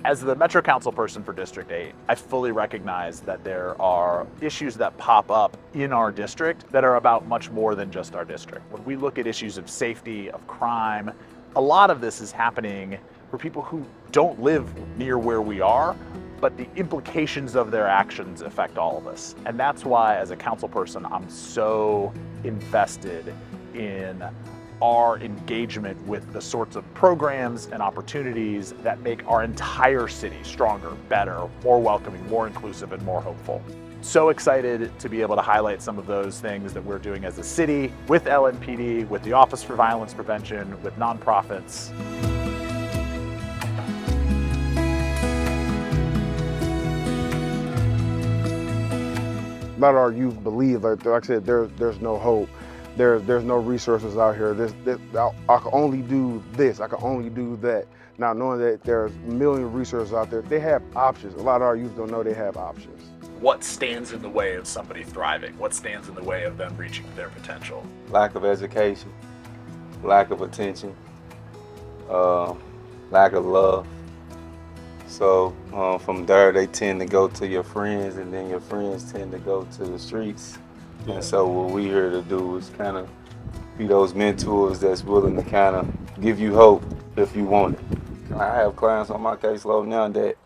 As the Metro Council person for District 8, I fully recognize that there are issues that pop up in our district that are about much more than just our district. When we look at issues of safety, of crime, a lot of this is happening for people who don't live near where we are, but the implications of their actions affect all of us. And that's why, as a council person, I'm so invested in our engagement with the sorts of programs and opportunities that make our entire city stronger, better, more welcoming, more inclusive, and more hopeful. So excited to be able to highlight some of those things that we're doing as a city, with LNPD, with the Office for Violence Prevention, with nonprofits. A lot of our youth believe, like I said, there's no hope. There's no resources out here. I can only do this, I can only do that. Now knowing that there's a million resources out there, they have options. A lot of our youth don't know they have options. What stands in the way of somebody thriving? What stands in the way of them reaching their potential? Lack of education, lack of attention, lack of love. So from there, they tend to go to your friends, and then your friends tend to go to the streets. And so what we're here to do is kind of be those mentors that's willing to kind of give you hope if you want it. I have clients on my caseload now that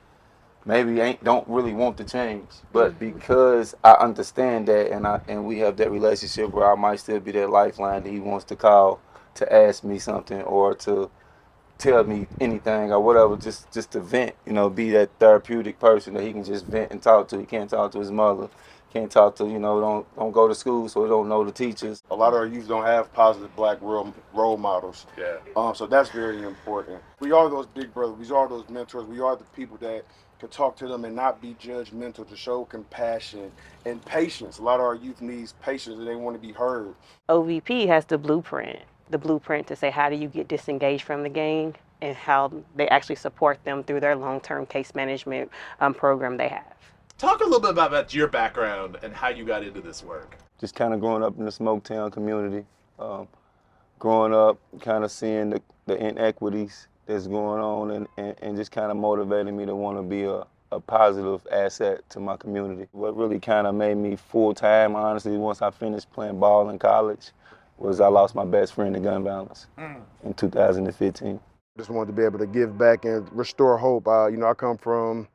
maybe don't really want to change, but because I understand that and we have that relationship where I might still be that lifeline that he wants to call to ask me something or to tell me anything or whatever, just to vent, be that therapeutic person that he can just vent and talk to. He can't talk to his mother, can't talk to, don't go to school, so he don't know the teachers. A lot of our youth don't have positive black role models. Yeah. So that's very important. We are those big brothers, we are those mentors, we are the people that can talk to them and not be judgmental, to show compassion and patience. A lot of our youth needs patience and they want to be heard. OVP has the blueprint to say how do you get disengaged from the gang and how they actually support them through their long-term case management program they have. Talk a little bit about your background and how you got into this work. Just kind of growing up in the Smoketown community, growing up kind of seeing the inequities that's going on and just kind of motivating me to want to be a positive asset to my community. What really kind of made me full-time, honestly, once I finished playing ball in college, was I lost my best friend to gun violence in 2015. Just wanted to be able to give back and restore hope. I come from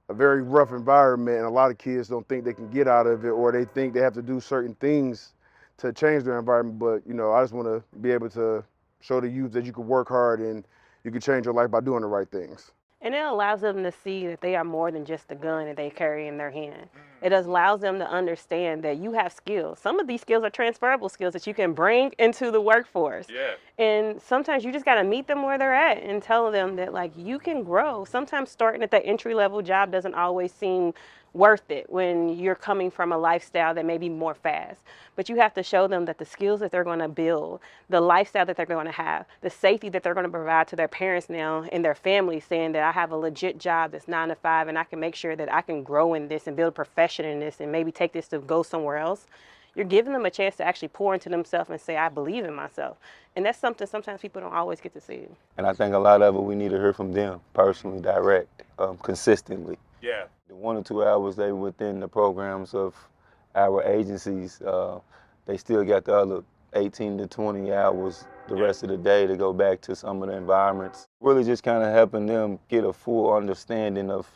a very rough environment, and a lot of kids don't think they can get out of it, or they think they have to do certain things to change their environment. But I just want to be able to show the youth that you can work hard and you can change your life by doing the right things. And it allows them to see that they are more than just the gun that they carry in their hand. It allows them to understand that you have skills. Some of these skills are transferable skills that you can bring into the workforce. Yeah. And sometimes you just got to meet them where they're at and tell them that, like, you can grow. Sometimes starting at that entry-level job doesn't always seem worth it when you're coming from a lifestyle that may be more fast. But you have to show them that the skills that they're going to build, the lifestyle that they're going to have, the safety that they're going to provide to their parents now and their families, saying that I have a legit job that's 9 to 5 and I can make sure that I can grow in this and build a profession in this and maybe take this to go somewhere else. You're giving them a chance to actually pour into themselves and say, I believe in myself. And that's something sometimes people don't always get to see. And I think a lot of it we need to hear from them personally, direct, consistently. Yeah. The 1 or 2 hours they within the programs of our agencies, they still got the other 18 to 20 hours the rest of the day to go back to some of the environments. Really just kind of helping them get a full understanding of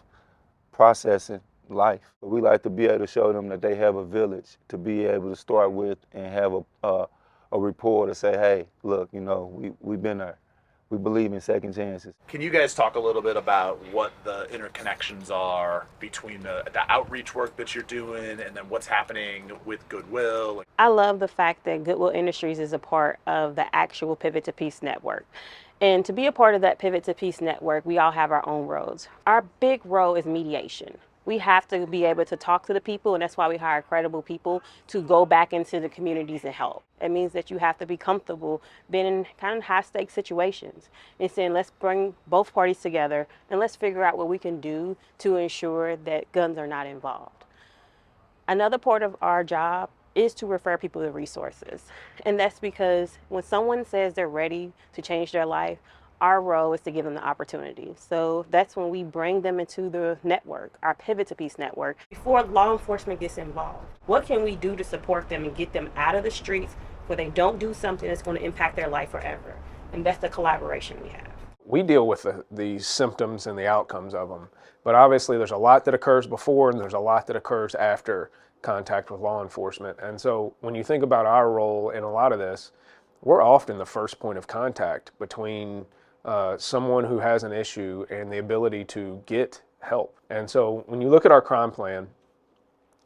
processing life. We like to be able to show them that they have a village to be able to start with and have a rapport to say, hey, look, we've been there. We believe in second chances. Can you guys talk a little bit about what the interconnections are between the outreach work that you're doing and then what's happening with Goodwill? I love the fact that Goodwill Industries is a part of the actual Pivot to Peace network. And to be a part of that Pivot to Peace network, we all have our own roles. Our big role is mediation. We have to be able to talk to the people, and that's why we hire credible people to go back into the communities and help. It means that you have to be comfortable being in kind of high-stakes situations and saying, let's bring both parties together and let's figure out what we can do to ensure that guns are not involved. Another part of our job is to refer people to resources. And that's because when someone says they're ready to change their life, Our role is to give them the opportunity. So that's when we bring them into the network, our Pivot to Peace network. Before law enforcement gets involved, what can we do to support them and get them out of the streets where they don't do something that's going to impact their life forever? And that's the collaboration we have. We deal with the symptoms and the outcomes of them, but obviously there's a lot that occurs before and there's a lot that occurs after contact with law enforcement. And so when you think about our role in a lot of this, we're often the first point of contact between someone who has an issue and the ability to get help. And so when you look at our crime plan,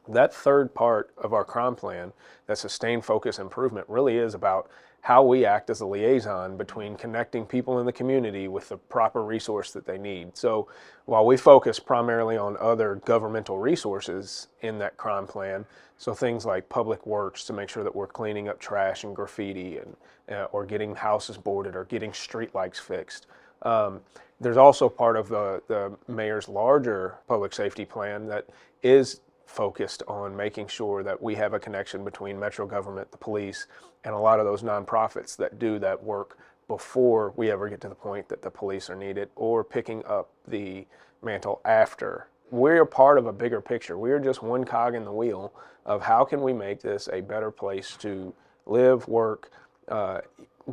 that third part of our crime plan, that sustained focus improvement, really is about how we act as a liaison between connecting people in the community with the proper resource that they need. So while we focus primarily on other governmental resources in that crime plan, so things like public works to make sure that we're cleaning up trash and graffiti, and or getting houses boarded or getting street lights fixed. There's also part of the mayor's larger public safety plan that is focused on making sure that we have a connection between metro government, the police, and a lot of those nonprofits that do that work before we ever get to the point that the police are needed, or picking up the mantle after. We're a part of a bigger picture. We're just one cog in the wheel of how can we make this a better place to live, work,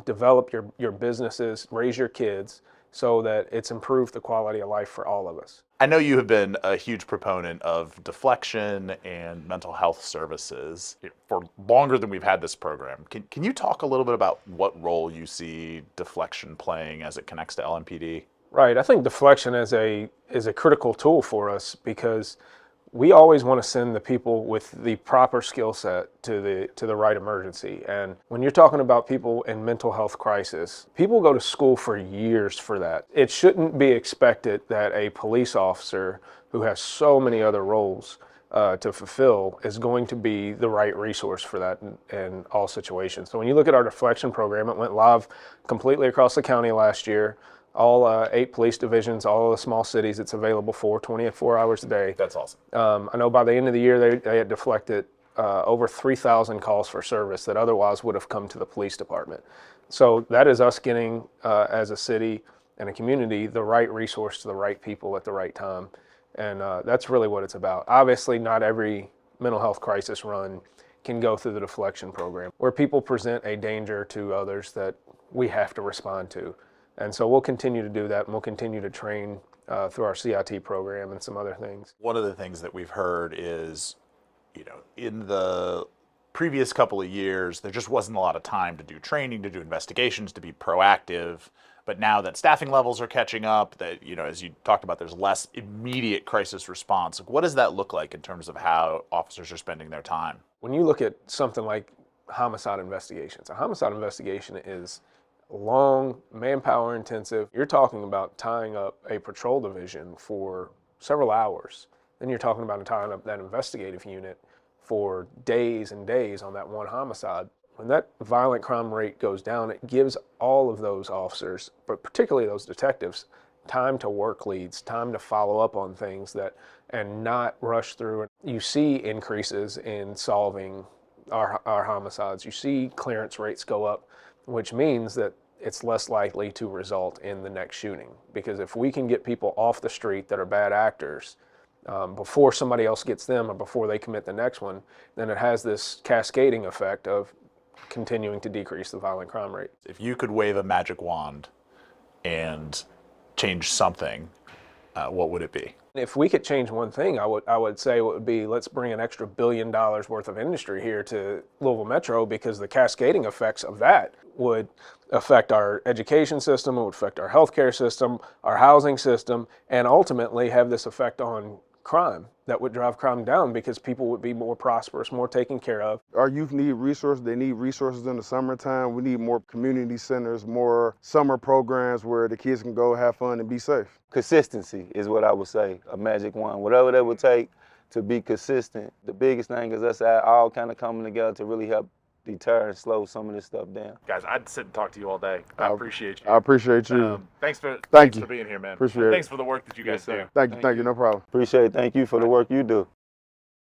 develop your businesses, raise your kids, so that it's improved the quality of life for all of us. I know you have been a huge proponent of deflection and mental health services for longer than we've had this program. Can you talk a little bit about what role you see deflection playing as it connects to LMPD? Right. I think deflection is a critical tool for us, because we always want to send the people with the proper skill set to the right emergency. And when you're talking about people in mental health crisis, people go to school for years for that. It shouldn't be expected that a police officer who has so many other roles to fulfill is going to be the right resource for that in all situations. So when you look at our deflection program, it went live completely across the county last year. All 8 police divisions, all of the small cities it's available for 24 hours a day. That's awesome. I know by the end of the year they had deflected over 3,000 calls for service that otherwise would have come to the police department. So that is us getting, as a city and a community, the right resource to the right people at the right time. And that's really what it's about. Obviously, not every mental health crisis run can go through the deflection program, where people present a danger to others that we have to respond to. And so we'll continue to do that, and we'll continue to train through our CIT program and some other things. One of the things that we've heard is, in the previous couple of years, there just wasn't a lot of time to do training, to do investigations, to be proactive. But now that staffing levels are catching up, that, as you talked about, there's less immediate crisis response. What does that look like in terms of how officers are spending their time? When you look at something like homicide investigations, a homicide investigation is long, manpower intensive. You're talking about tying up a patrol division for several hours. Then you're talking about tying up that investigative unit for days and days on that one homicide. When that violent crime rate goes down, it gives all of those officers, but particularly those detectives, time to work leads, time to follow up on things and not rush through. You see increases in solving our homicides. You see clearance rates go up, which means that it's less likely to result in the next shooting. Because if we can get people off the street that are bad actors before somebody else gets them or before they commit the next one, then it has this cascading effect of continuing to decrease the violent crime rate. If you could wave a magic wand and change something, what would it be? If we could change one thing, I would say it would be, let's bring an extra $1 billion worth of industry here to Louisville Metro, because the cascading effects of that would affect our education system, it would affect our healthcare system, our housing system, and ultimately have this effect on crime that would drive crime down, because people would be more prosperous, more taken care of. Our youth need resources. They need resources in the summertime. We need more community centers, more summer programs where the kids can go have fun and be safe. Consistency is what I would say, a magic wand. Whatever that would take to be consistent. The biggest thing is us all kind of coming together to really help deter and slow some of this stuff down. Guys, I'd sit and talk to you all day. I appreciate you. I appreciate you. Thanks for Thank you being here, man. Appreciate it. Thanks for the work that you guys do. Thank you, no problem. Appreciate it. Thank you for the work you do.